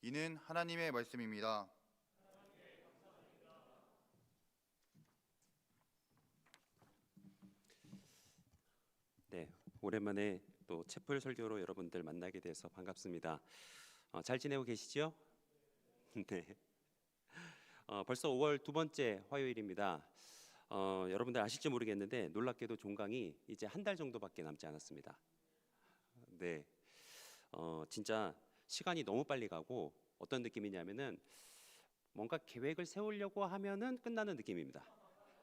이는 하나님의 말씀입니다. 네, 오랜만에 또 채플 설교로 여러분들 만나게 돼서 반갑습니다. 잘 지내고 계시죠? 네. 벌써 5월 두 번째 화요일입니다. 여러분들 아실지 모르겠는데 놀랍게도 종강이 이제 한 달 정도밖에 남지 않았습니다. 네, 진짜 시간이 너무 빨리 가고 어떤 느낌이냐면은 뭔가 계획을 세우려고 하면은 끝나는 느낌입니다.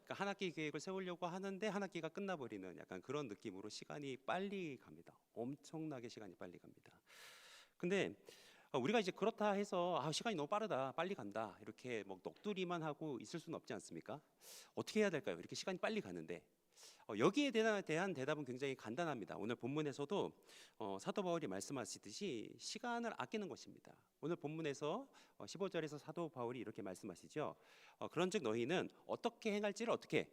그러니까 한 학기 계획을 세우려고 하는데 한 학기가 끝나버리는 약간 그런 느낌으로 시간이 빨리 갑니다. 엄청나게 시간이 빨리 갑니다. 근데 우리가 이제 그렇다 해서 시간이 너무 빠르다, 빨리 간다 이렇게 뭐 넋두리만 하고 있을 수는 없지 않습니까? 어떻게 해야 될까요? 이렇게 시간이 빨리 가는데 여기에 대한 대답은 굉장히 간단합니다. 오늘 본문에서도 사도 바울이 말씀하시듯이 시간을 아끼는 것입니다. 오늘 본문에서 15절에서 사도 바울이 이렇게 말씀하시죠. 그런즉 너희는 어떻게 행할지를 어떻게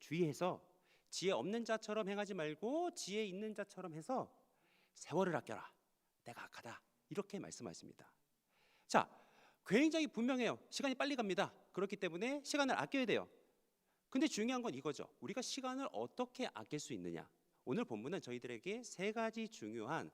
주의해서 지혜 없는 자처럼 행하지 말고 지혜 있는 자처럼 해서 세월을 아껴라. 내가 악하다. 이렇게 말씀하십니다. 자, 굉장히 분명해요. 시간이 빨리 갑니다. 그렇기 때문에 시간을 아껴야 돼요. 근데 중요한 건 이거죠. 우리가 시간을 어떻게 아낄 수 있느냐. 오늘 본문은 저희들에게 세 가지 중요한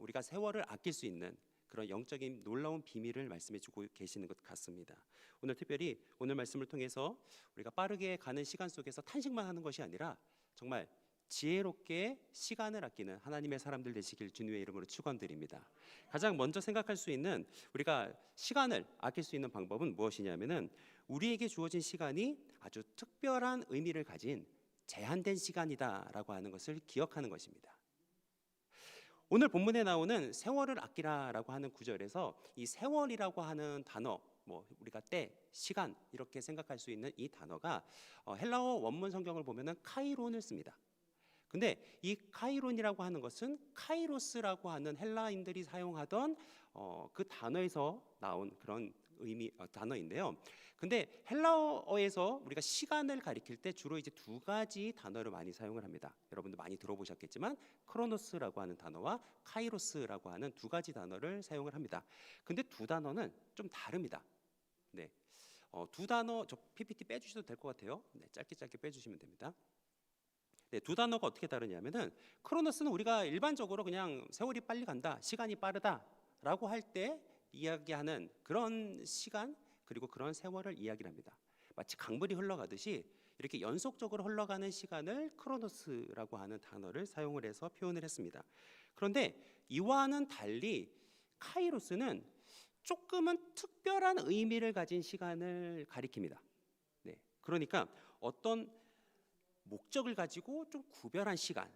우리가 세월을 아낄 수 있는 그런 영적인 놀라운 비밀을 말씀해 주고 계시는 것 같습니다. 오늘 특별히 오늘 말씀을 통해서 우리가 빠르게 가는 시간 속에서 탄식만 하는 것이 아니라 정말 지혜롭게 시간을 아끼는 하나님의 사람들 되시길 주님의 이름으로 축원드립니다. 가장 먼저 생각할 수 있는 우리가 시간을 아낄 수 있는 방법은 무엇이냐면은 우리에게 주어진 시간이 아주 특별한 의미를 가진 제한된 시간이다라고 하는 것을 기억하는 것입니다. 오늘 본문에 나오는 세월을 아끼라라고 하는 구절에서 이 세월이라고 하는 단어, 뭐 우리가 때, 시간 이렇게 생각할 수 있는 이 단어가 헬라어 원문 성경을 보면은 카이론을 씁니다. 근데 이 카이론이라고 하는 것은 카이로스라고 하는 헬라인들이 사용하던 그 단어에서 나온 그런 단어인데요. 근데 헬라어에서 우리가 시간을 가리킬 때 주로 이제 두 가지 단어를 많이 사용을 합니다. 여러분들 많이 들어보셨겠지만 크로노스라고 하는 단어와 카이로스라고 하는 두 가지 단어를 사용을 합니다. 근데 두 단어는 좀 다릅니다. 네, 두 단어 저 PPT 빼주셔도 될 것 같아요. 네, 짧게 빼주시면 됩니다. 네, 두 단어가 어떻게 다르냐면은 크로노스는 우리가 일반적으로 그냥 세월이 빨리 간다, 시간이 빠르다라고 할 때 이야기하는 그런 시간 그리고 그런 세월을 이야기를 합니다. 마치 강물이 흘러가듯이 이렇게 연속적으로 흘러가는 시간을 크로노스라고 하는 단어를 사용을 해서 표현을 했습니다. 그런데 이와는 달리 카이로스는 조금은 특별한 의미를 가진 시간을 가리킵니다. 네, 그러니까 어떤 목적을 가지고 좀 구별한 시간,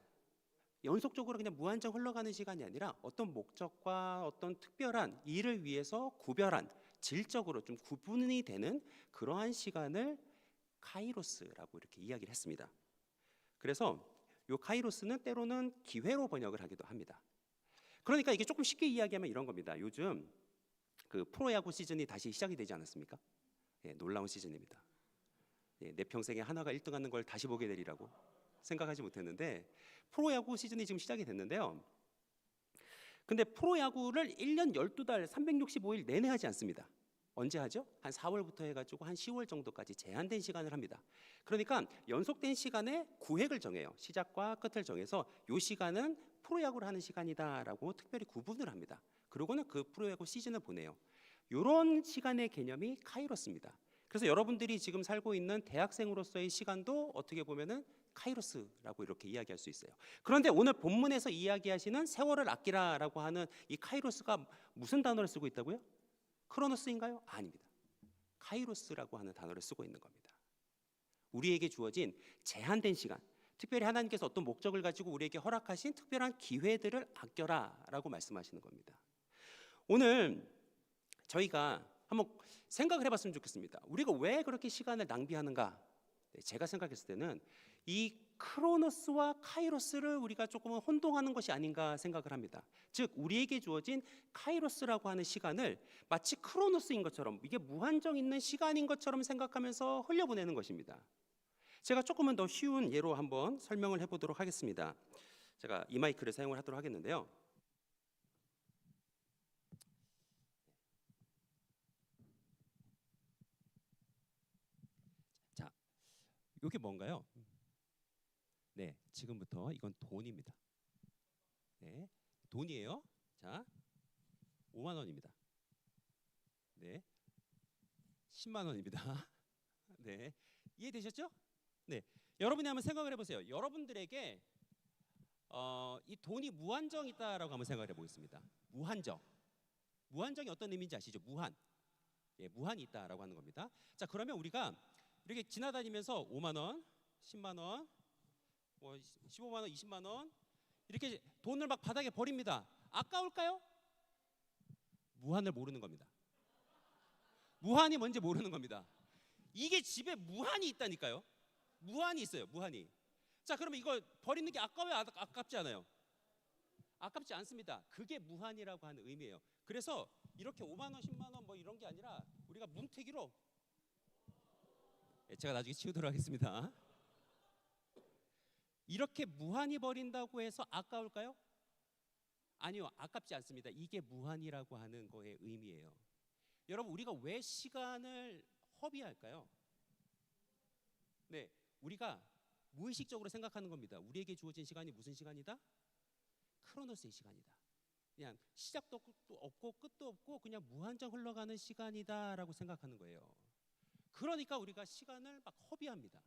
연속적으로 그냥 무한정 흘러가는 시간이 아니라 어떤 목적과 어떤 특별한 일을 위해서 구별한 질적으로 좀 구분이 되는 그러한 시간을 카이로스라고 이렇게 이야기를 했습니다. 그래서 이 카이로스는 때로는 기회로 번역을 하기도 합니다. 그러니까 이게 조금 쉽게 이야기하면 이런 겁니다. 요즘 그 프로야구 시즌이 다시 시작이 되지 않았습니까? 놀라운 시즌입니다. 내 평생에 한화가 1등하는 걸 다시 보게 되리라고 생각하지 못했는데 프로야구 시즌이 지금 시작이 됐는데요. 근데 프로야구를 1년 12달 365일 내내 하지 않습니다. 언제 하죠? 한 4월부터 해가지고 한 10월 정도까지 제한된 시간을 합니다. 그러니까 연속된 시간에 구획을 정해요. 시작과 끝을 정해서 이 시간은 프로야구를 하는 시간이다라고 특별히 구분을 합니다. 그러고는 그 프로야구 시즌을 보내요. 이런 시간의 개념이 카이로스입니다. 그래서 여러분들이 지금 살고 있는 대학생으로서의 시간도 어떻게 보면은 카이로스라고 이렇게 이야기할 수 있어요. 그런데 오늘 본문에서 이야기하시는 세월을 아끼라라고 하는 이 카이로스가 무슨 단어를 쓰고 있다고요? 크로노스인가요? 아닙니다. 카이로스라고 하는 단어를 쓰고 있는 겁니다. 우리에게 주어진 제한된 시간, 특별히 하나님께서 어떤 목적을 가지고 우리에게 허락하신 특별한 기회들을 아껴라라고 말씀하시는 겁니다. 오늘 저희가 한번 생각을 해봤으면 좋겠습니다. 우리가 왜 그렇게 시간을 낭비하는가? 제가 생각했을 때는 이 크로노스와 카이로스를 우리가 조금은 혼동하는 것이 아닌가 생각을 합니다. 즉 우리에게 주어진 카이로스라고 하는 시간을 마치 크로노스인 것처럼 이게 무한정 있는 시간인 것처럼 생각하면서 흘려보내는 것입니다. 제가 조금은 더 쉬운 예로 한번 설명을 해보도록 하겠습니다. 제가 이 마이크를 사용을 하도록 하겠는데요. 이게 뭔가요? 네, 지금부터 이건 돈입니다. 네, 돈이에요. 자, 5만 원입니다. 네, 10만 원입니다. 네, 이해되셨죠? 네, 여러분이 한번 생각을 해보세요. 여러분들에게 이 돈이 무한정 있다라고 한번 생각을 해보겠습니다. 무한정. 무한정이 어떤 의미인지 아시죠? 무한. 예, 무한이 있다라고 하는 겁니다. 자, 그러면 우리가 이렇게 지나다니면서 5만 원, 10만 원, 뭐 15만 원, 20만 원 이렇게 돈을 막 바닥에 버립니다. 아까울까요? 무한을 모르는 겁니다. 무한이 뭔지 모르는 겁니다. 이게 집에 무한이 있다니까요. 무한이 있어요. 무한이. 자, 그러면 이거 버리는 게 아까워요? 아깝지 않아요? 아깝지 않습니다. 그게 무한이라고 하는 의미예요. 그래서 이렇게 5만 원, 10만 원 뭐 이런 게 아니라 우리가 문태기로, 제가 나중에 치우도록 하겠습니다. 이렇게 무한히 버린다고 해서 아까울까요? 아니요, 아깝지 않습니다. 이게 무한이라고 하는 거의 의미예요. 여러분, 우리가 왜 시간을 허비할까요? 네, 우리가 무의식적으로 생각하는 겁니다. 우리에게 주어진 시간이 무슨 시간이다? 크로노스의 시간이다. 그냥 시작도 없고 끝도 없고 그냥 무한정 흘러가는 시간이다라고 생각하는 거예요. 그러니까 우리가 시간을 막 허비합니다.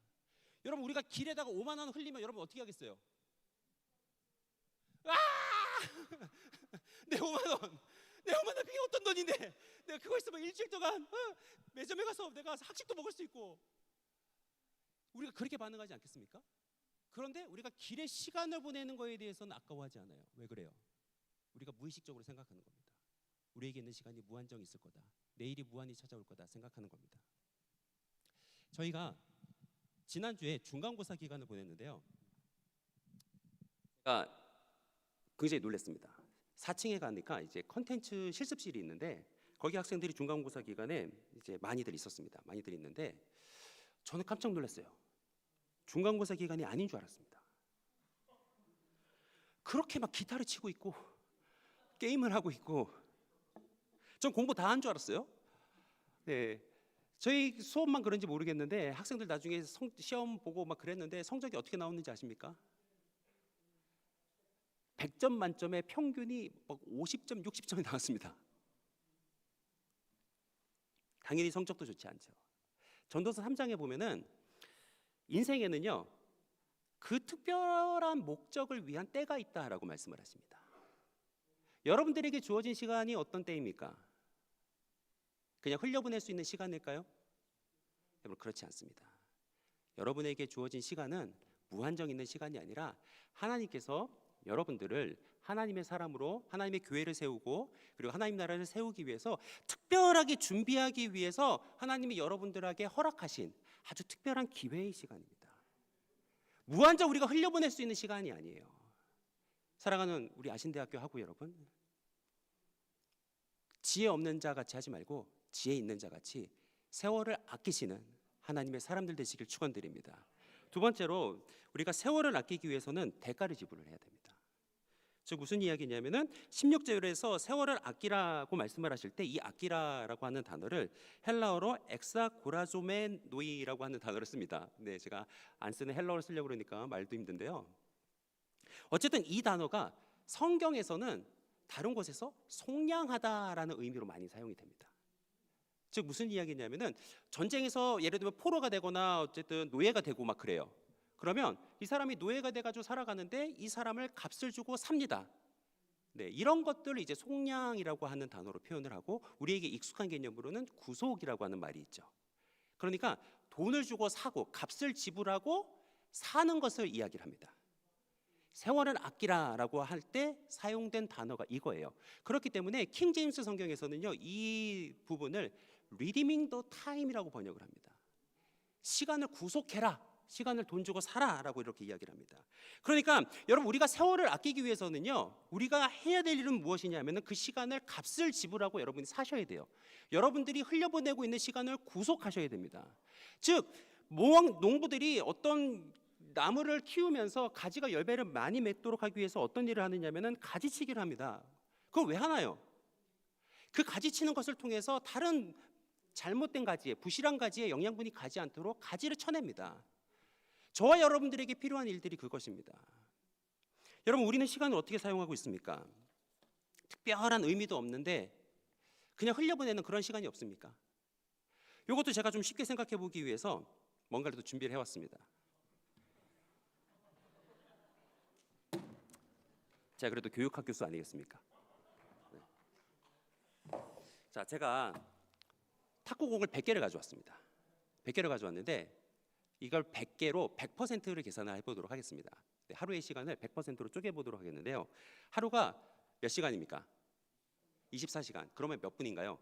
여러분, 우리가 길에다가 5만 원 흘리면 여러분 어떻게 하겠어요? 아! 내 5만 원, 내 5만 원 그게 어떤 돈인데? 내가 그거 있으면 일주일 동안 매점에 가서 내가 학식도 먹을 수 있고. 우리가 그렇게 반응하지 않겠습니까? 그런데 우리가 길에 시간을 보내는 거에 대해서는 아까워하지 않아요. 왜 그래요? 우리가 무의식적으로 생각하는 겁니다. 우리에게 있는 시간이 무한정 있을 거다. 내일이 무한히 찾아올 거다 생각하는 겁니다. 저희가 지난주에 중간고사 기간을 보냈는데요. 제가 굉장히 놀랐습니다. 4층에 가니까 이제 컨텐츠 실습실이 있는데 거기 학생들이 중간고사 기간에 이제 많이들 있었습니다. 많이들 있는데 저는 깜짝 놀랐어요. 중간고사 기간이 아닌 줄 알았습니다. 그렇게 막 기타를 치고 있고 게임을 하고 있고, 전 공부 다 한 줄 알았어요. 네, 저희 수업만 그런지 모르겠는데 학생들 나중에 시험 보고 막 그랬는데 성적이 어떻게 나왔는지 아십니까? 100점 만점에 평균이 막 50점, 60점이 나왔습니다. 당연히 성적도 좋지 않죠. 전도서 3장에 보면은 인생에는요, 그 특별한 목적을 위한 때가 있다라고 말씀을 하십니다. 여러분들에게 주어진 시간이 어떤 때입니까? 그냥 흘려보낼 수 있는 시간일까요? 여러분, 그렇지 않습니다. 여러분에게 주어진 시간은 무한정 있는 시간이 아니라 하나님께서 여러분들을 하나님의 사람으로 하나님의 교회를 세우고 그리고 하나님 나라를 세우기 위해서 특별하게 준비하기 위해서 하나님이 여러분들에게 허락하신 아주 특별한 기회의 시간입니다. 무한정 우리가 흘려보낼 수 있는 시간이 아니에요. 사랑하는 우리 아신대학교 학우 여러분, 지혜 없는 자 같이 하지 말고 지혜 있는 자 같이 세월을 아끼시는 하나님의 사람들 되시길 축원드립니다. 두 번째로 우리가 세월을 아끼기 위해서는 대가를 지불을 해야 됩니다. 즉 무슨 이야기냐면은 16절에서 세월을 아끼라고 말씀을 하실 때 이 아끼라라고 하는 단어를 헬라어로 엑사고라조메노이라고 하는 단어를 씁니다. 네, 제가 안 쓰는 헬라어를 쓰려고 그러니까 말도 힘든데요. 어쨌든 이 단어가 성경에서는 다른 곳에서 속량하다라는 의미로 많이 사용이 됩니다. 즉 무슨 이야기냐면은 전쟁에서 예를 들면 포로가 되거나 어쨌든 노예가 되고 막 그래요. 그러면 이 사람이 노예가 돼가지고 살아가는데 이 사람을 값을 주고 삽니다. 네, 이런 것들을 이제 속량이라고 하는 단어로 표현을 하고 우리에게 익숙한 개념으로는 구속이라고 하는 말이 있죠. 그러니까 돈을 주고 사고 값을 지불하고 사는 것을 이야기를 합니다. 세월을 아끼라라고 할 때 사용된 단어가 이거예요. 그렇기 때문에 킹 제임스 성경에서는요, 이 부분을 redeeming the time이라고 번역을 합니다. 시간을 구속해라, 시간을 돈 주고 사라라고 이렇게 이야기를 합니다. 그러니까 여러분, 우리가 세월을 아끼기 위해서는요, 우리가 해야 될 일은 무엇이냐면은 그 시간을 값을 지불하고 여러분이 사셔야 돼요. 여러분들이 흘려보내고 있는 시간을 구속하셔야 됩니다. 즉 농부들이 어떤 나무를 키우면서 가지가 열매를 많이 맺도록 하기 위해서 어떤 일을 하느냐면은 가지치기를 합니다. 그걸 왜 하나요? 그 가지치는 것을 통해서 다른 잘못된 가지에, 부실한 가지에 영양분이 가지 않도록 가지를 쳐냅니다. 저와 여러분들에게 필요한 일들이 그것입니다. 여러분, 우리는 시간을 어떻게 사용하고 있습니까? 특별한 의미도 없는데 그냥 흘려보내는 그런 시간이 없습니까? 이것도 제가 좀 쉽게 생각해 보기 위해서 뭔가를 또 준비를 해왔습니다. 제가 그래도 교육학 교수 아니겠습니까? 네. 자, 제가 탁구공을 100개를 가져왔습니다. 100개를 가져왔는데 이걸 100개로 100%를 계산을 해보도록 하겠습니다. 네, 하루의 시간을 100%로 쪼개보도록 하겠는데요. 하루가 몇 시간입니까? 24시간. 그러면 몇 분인가요?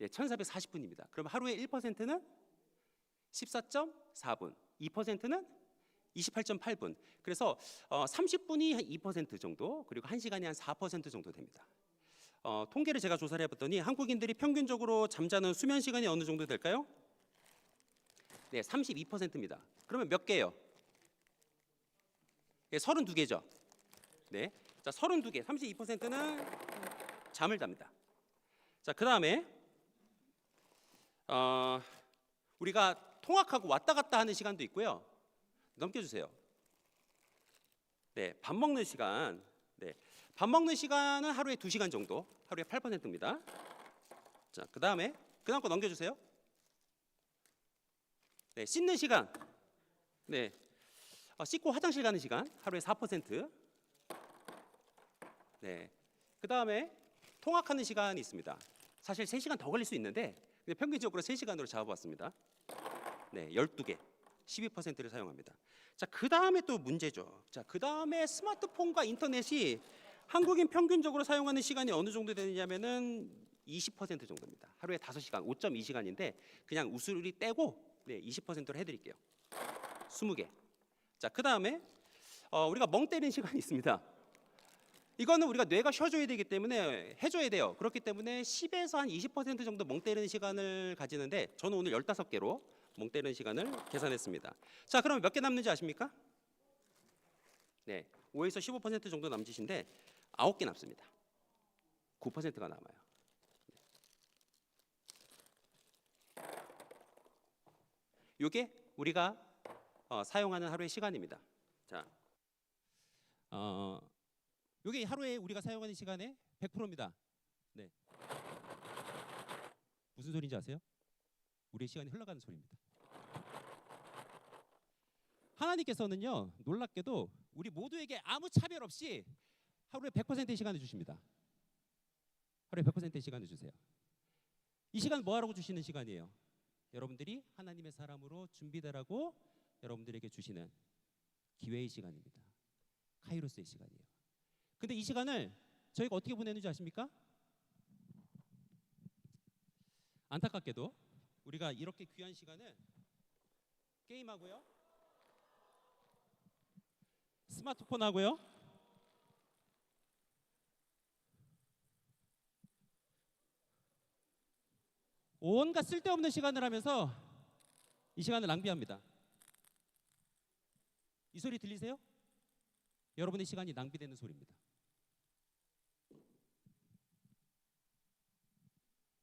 예, 1440분입니다. 그럼 하루의 1%는 14.4분, 2%는 28.8분. 그래서 30분이 한 2% 정도, 그리고 1시간이 한 4% 정도 됩니다. 통계를 제가 조사를 해봤더니 한국인들이 평균적으로 잠자는 수면 시간이 어느 정도 될까요? 네, 32%입니다. 그러면 몇 개예요? 네, 32개죠. 네, 자, 32개, 32%는 잠을 잡니다. 자, 그 다음에 우리가 통학하고 왔다 갔다 하는 시간도 있고요. 넘겨주세요. 네, 밥 먹는 시간. 네, 밥 먹는 시간은 하루에 2시간 정도, 하루에 8%입니다. 자, 그 다음에 거 넘겨주세요. 네, 씻는 시간. 네, 씻고 화장실 가는 시간 하루에 4%. 네, 그 다음에 통학하는 시간이 있습니다. 사실 3시간 더 걸릴 수 있는데 평균적으로 3시간으로 잡아봤습니다. 네, 12개, 12%를 사용합니다. 자, 그 다음에 또 문제죠. 자, 그 다음에 스마트폰과 인터넷이 한국인 평균적으로 사용하는 시간이 어느 정도 되느냐면은 20% 정도입니다. 하루에 5시간, 5.2시간인데 그냥 우수리 떼고 네, 20%로 해드릴게요. 20개. 자, 그 다음에 우리가 멍 때리는 시간이 있습니다. 이거는 우리가 뇌가 쉬어줘야 되기 때문에 해줘야 돼요. 그렇기 때문에 10에서 한 20% 정도 멍 때리는 시간을 가지는데 저는 오늘 15개로 멍 때리는 시간을 계산했습니다. 자, 그러면 몇 개 남는지 아십니까? 네, 5에서 15% 정도 남짓인데 9개 남습니다. 9%가 남아요. 이게 우리가 사용하는 하루의 시간입니다. 자, 이게 하루에 우리가 사용하는 시간의 100%입니다. 네. 무슨 소리인지 아세요? 우리의 시간이 흘러가는 소리입니다. 하나님께서는요, 놀랍게도 우리 모두에게 아무 차별 없이 하루에 100%의 시간을 주십니다. 하루에 100%의 시간을 주세요. 이 시간 뭐 하라고 주시는 시간이에요? 여러분들이 하나님의 사람으로 준비되라고 여러분들에게 주시는 기회의 시간입니다. 카이로스의 시간이에요. 근데 이 시간을 저희가 어떻게 보내는지 아십니까? 안타깝게도 우리가 이렇게 귀한 시간을 게임하고요, 스마트폰 하고요, 온갖 쓸데없는 시간을 하면서 이 시간을 낭비합니다. 이 소리 들리세요? 여러분의 시간이 낭비되는 소리입니다.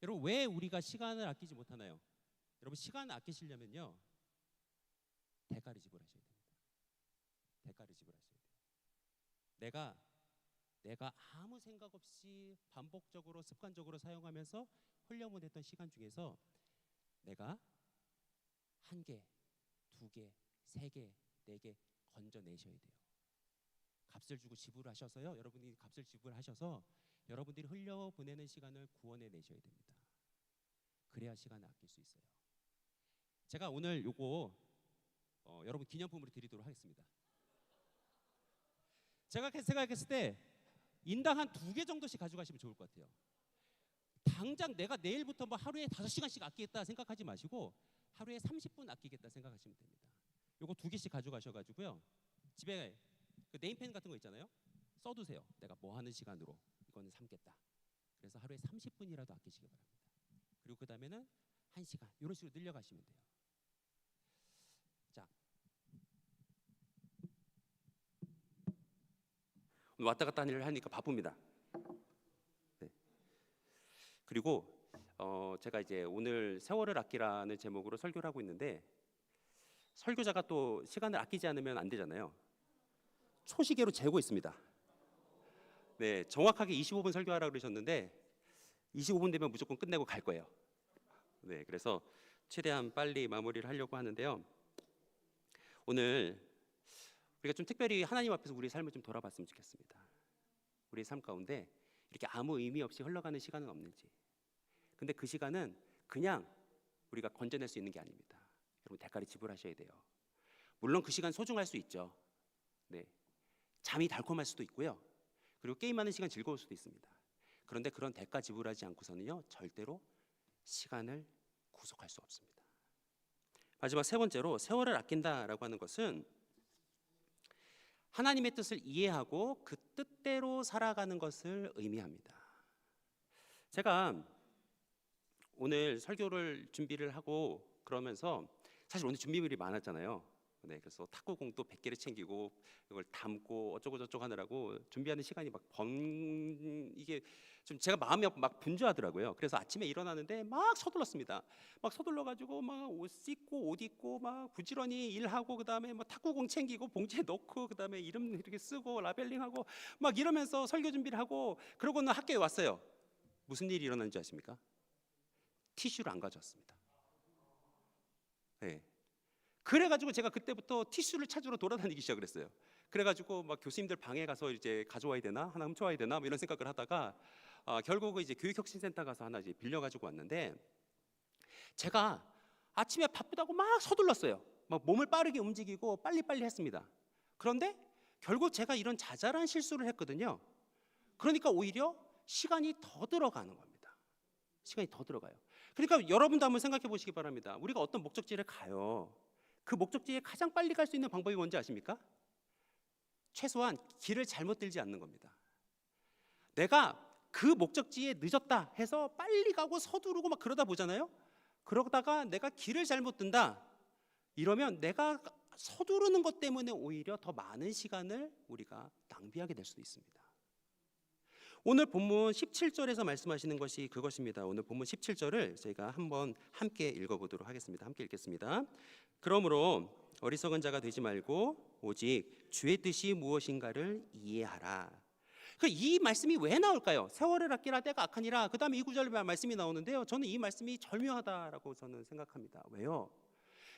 여러분, 왜 우리가 시간을 아끼지 못하나요? 여러분, 시간을 아끼시려면요, 대가를 지불하셔야 됩니다. 대가를 지불하셔야 돼요. 내가 아무 생각 없이 반복적으로 습관적으로 사용하면서 흘려보냈던 시간 중에서 내가 1개, 2개, 3개, 4개 건져내셔야 돼요. 값을 주고 지불하셔서요, 여러분이 값을 지불하셔서 여러분들이 흘려보내는 시간을 구원해내셔야 됩니다. 그래야 시간을 아낄 수 있어요. 제가 오늘 요거 여러분 기념품으로 드리도록 하겠습니다. 제가 생각했을 때 인당 한 2개 정도씩 가져가시면 좋을 것 같아요. 당장 내가 내일부터 뭐 하루에 5시간씩 아끼겠다 생각하지 마시고 하루에 30분 아끼겠다 생각하시면 됩니다. 요거 2개씩 가져가셔가지고요, 집에 그 네임펜 같은 거 있잖아요, 써두세요. 내가 뭐 하는 시간으로 이거는 삼겠다. 그래서 하루에 30분이라도 아끼시기 바랍니다. 그리고 그 다음에는 1시간 이런 식으로 늘려가시면 돼요. 자, 오늘 왔다 갔다 하는 일을 하니까 바쁩니다. 네. 그리고 제가 이제 오늘 세월을 아끼라는 제목으로 설교를 하고 있는데, 설교자가 또 시간을 아끼지 않으면 안 되잖아요. 초시계로 재고 있습니다. 네, 정확하게 25분 설교하라고 그러셨는데 25분 되면 무조건 끝내고 갈 거예요. 네, 그래서 최대한 빨리 마무리를 하려고 하는데요. 오늘 우리가 좀 특별히 하나님 앞에서 우리의 삶을 좀 돌아봤으면 좋겠습니다. 우리의 삶 가운데 이렇게 아무 의미 없이 흘러가는 시간은 없는지. 근데 그 시간은 그냥 우리가 건져낼 수 있는 게 아닙니다. 여러분 대가를 지불하셔야 돼요. 물론 그 시간 소중할 수 있죠. 네, 잠이 달콤할 수도 있고요. 그리고 게임하는 시간 즐거울 수도 있습니다. 그런데 그런 대가 지불하지 않고서는요 절대로 시간을 구속할 수 없습니다. 마지막 세 번째로 세월을 아낀다라고 하는 것은 하나님의 뜻을 이해하고 그 뜻대로 살아가는 것을 의미합니다. 제가 오늘 설교를 준비를 하고 그러면서 사실 오늘 준비물이 많았잖아요. 네, 그래서 탁구공도 100개를 챙기고 이걸 담고 어쩌고 저쩌고 하느라고 준비하는 시간이 이게 좀 제가 마음이 막 분주하더라고요. 그래서 아침에 일어나는데 막 서둘렀습니다. 막 서둘러가지고 막 옷 씻고 옷 입고 막 부지런히 일하고 그다음에 뭐 탁구공 챙기고 봉지에 넣고 그다음에 이름 이렇게 쓰고 라벨링하고 막 이러면서 설교 준비를 하고 그러고는 학교에 왔어요. 무슨 일이 일어난지 아십니까? 티슈를 안 가져왔습니다. 네. 그래가지고 제가 그때부터 티슈를 찾으러 돌아다니기 시작을 했어요. 그래가지고 막 교수님들 방에 가서 이제 가져와야 되나 하나 훔쳐와야 되나 뭐 이런 생각을 하다가 결국은 이제 교육혁신센터 가서 하나 이제 빌려가지고 왔는데 제가 아침에 바쁘다고 막 서둘렀어요. 막 몸을 빠르게 움직이고 빨리빨리 했습니다. 그런데 결국 제가 이런 자잘한 실수를 했거든요. 그러니까 오히려 시간이 더 들어가는 겁니다. 시간이 더 들어가요. 그러니까 여러분도 한번 생각해 보시기 바랍니다. 우리가 어떤 목적지를 가요. 그 목적지에 가장 빨리 갈 수 있는 방법이 뭔지 아십니까? 최소한 길을 잘못 들지 않는 겁니다. 내가 그 목적지에 늦었다 해서 빨리 가고 서두르고 막 그러다 보잖아요. 그러다가 내가 길을 잘못 든다. 이러면 내가 서두르는 것 때문에 오히려 더 많은 시간을 우리가 낭비하게 될 수도 있습니다. 오늘 본문 17절에서 말씀하시는 것이 그것입니다. 오늘 본문 17절을 저희가 한번 함께 읽어보도록 하겠습니다. 함께 읽겠습니다. 그러므로 어리석은 자가 되지 말고 오직 주의 뜻이 무엇인가를 이해하라. 이 말씀이 왜 나올까요? 세월을 아끼라 때가 악하니라. 그 다음에 이 구절 말씀이 나오는데요. 저는 이 말씀이 절묘하다라고 저는 생각합니다. 왜요?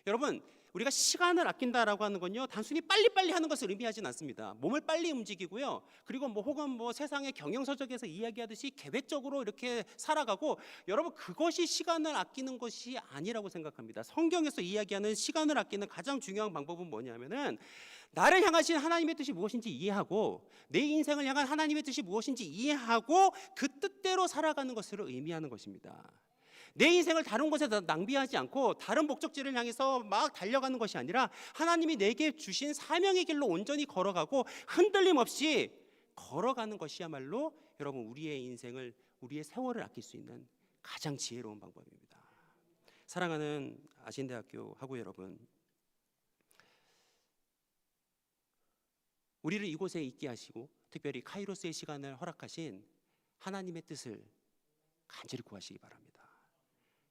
여러분 우리가 시간을 아낀다라고 하는 건요 단순히 빨리빨리 하는 것을 의미하진 않습니다. 몸을 빨리 움직이고요. 그리고 혹은 세상의 경영서적에서 이야기하듯이 계획적으로 이렇게 살아가고 여러분 그것이 시간을 아끼는 것이 아니라고 생각합니다. 성경에서 이야기하는 시간을 아끼는 가장 중요한 방법은 뭐냐면은 나를 향하신 하나님의 뜻이 무엇인지 이해하고 내 인생을 향한 하나님의 뜻이 무엇인지 이해하고 그 뜻대로 살아가는 것을 의미하는 것입니다. 내 인생을 다른 곳에 낭비하지 않고 다른 목적지를 향해서 막 달려가는 것이 아니라 하나님이 내게 주신 사명의 길로 온전히 걸어가고 흔들림 없이 걸어가는 것이야말로 여러분 우리의 인생을 우리의 세월을 아낄 수 있는 가장 지혜로운 방법입니다. 사랑하는 아신대학교 학우 여러분, 우리를 이곳에 있게 하시고 특별히 카이로스의 시간을 허락하신 하나님의 뜻을 간절히 구하시기 바랍니다.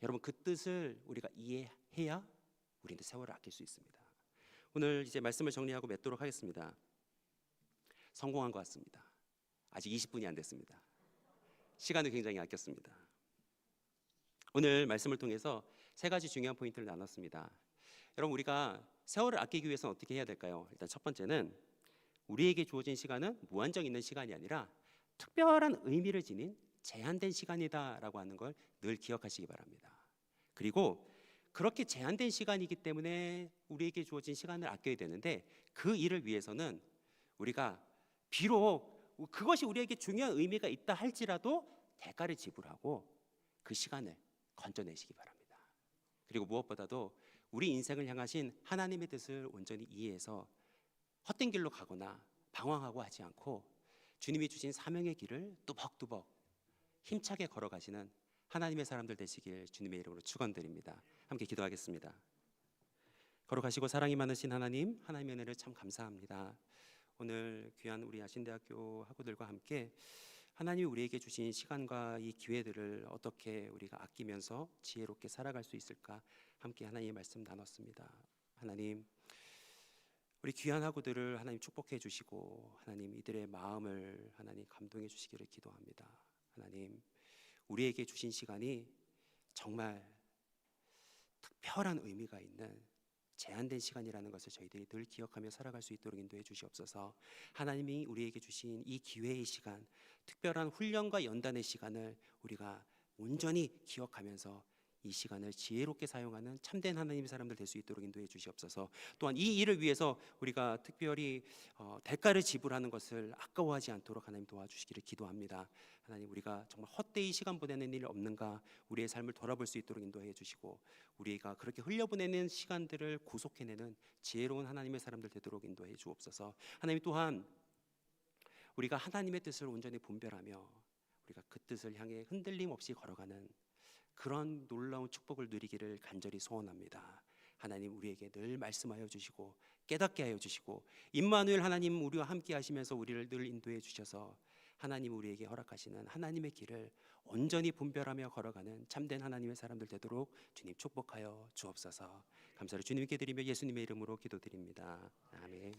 여러분 그 뜻을 우리가 이해해야 우리는 세월을 아낄 수 있습니다. 오늘 이제 말씀을 정리하고 맺도록 하겠습니다. 성공한 것 같습니다. 아직 20분이 안 됐습니다. 시간을 굉장히 아꼈습니다. 오늘 말씀을 통해서 세 가지 중요한 포인트를 나눴습니다. 여러분 우리가 세월을 아끼기 위해서는 어떻게 해야 될까요? 일단 첫 번째는 우리에게 주어진 시간은 무한정 있는 시간이 아니라 특별한 의미를 지닌 제한된 시간이다라고 하는 걸 늘 기억하시기 바랍니다. 그리고 그렇게 제한된 시간이기 때문에 우리에게 주어진 시간을 아껴야 되는데 그 일을 위해서는 우리가 비록 그것이 우리에게 중요한 의미가 있다 할지라도 대가를 지불하고 그 시간을 건져내시기 바랍니다. 그리고 무엇보다도 우리 인생을 향하신 하나님의 뜻을 온전히 이해해서 헛된 길로 가거나 방황하고 하지 않고 주님이 주신 사명의 길을 뚜벅뚜벅 힘차게 걸어가시는 하나님의 사람들 되시길 주님의 이름으로 축원드립니다. 함께 기도하겠습니다. 걸어가시고 사랑이 많으신 하나님, 하나님의 은혜를 참 감사합니다. 오늘 귀한 우리 아신대학교 학우들과 함께 하나님이 우리에게 주신 시간과 이 기회들을 어떻게 우리가 아끼면서 지혜롭게 살아갈 수 있을까 함께 하나님의 말씀 나눴습니다. 하나님, 우리 귀한 학우들을 하나님 축복해 주시고 하나님 이들의 마음을 하나님 감동해 주시기를 기도합니다. 하나님, 우리에게 주신 시간이 정말 특별한 의미가 있는 제한된 시간이라는 것을 저희들이 늘 기억하며 살아갈 수 있도록 인도해 주시옵소서. 하나님이 우리에게 주신 이 기회의 시간, 특별한 훈련과 연단의 시간을 우리가 온전히 기억하면서 이 시간을 지혜롭게 사용하는 참된 하나님의 사람들 될 수 있도록 인도해 주시옵소서. 또한 이 일을 위해서 우리가 특별히 대가를 지불하는 것을 아까워하지 않도록 하나님 도와주시기를 기도합니다. 하나님, 우리가 정말 헛되이 시간 보내는 일 없는가 우리의 삶을 돌아볼 수 있도록 인도해 주시고 우리가 그렇게 흘려보내는 시간들을 구속해내는 지혜로운 하나님의 사람들 되도록 인도해 주옵소서. 하나님, 또한 우리가 하나님의 뜻을 온전히 분별하며 우리가 그 뜻을 향해 흔들림 없이 걸어가는 그런 놀라운 축복을 누리기를 간절히 소원합니다. 하나님, 우리에게 늘 말씀하여 주시고 깨닫게 하여 주시고 임마누엘 하나님 우리와 함께 하시면서 우리를 늘 인도해 주셔서 하나님 우리에게 허락하시는 하나님의 길을 온전히 분별하며 걸어가는 참된 하나님의 사람들 되도록 주님 축복하여 주옵소서. 감사를 주님께 드리며 예수님의 이름으로 기도드립니다. 아멘.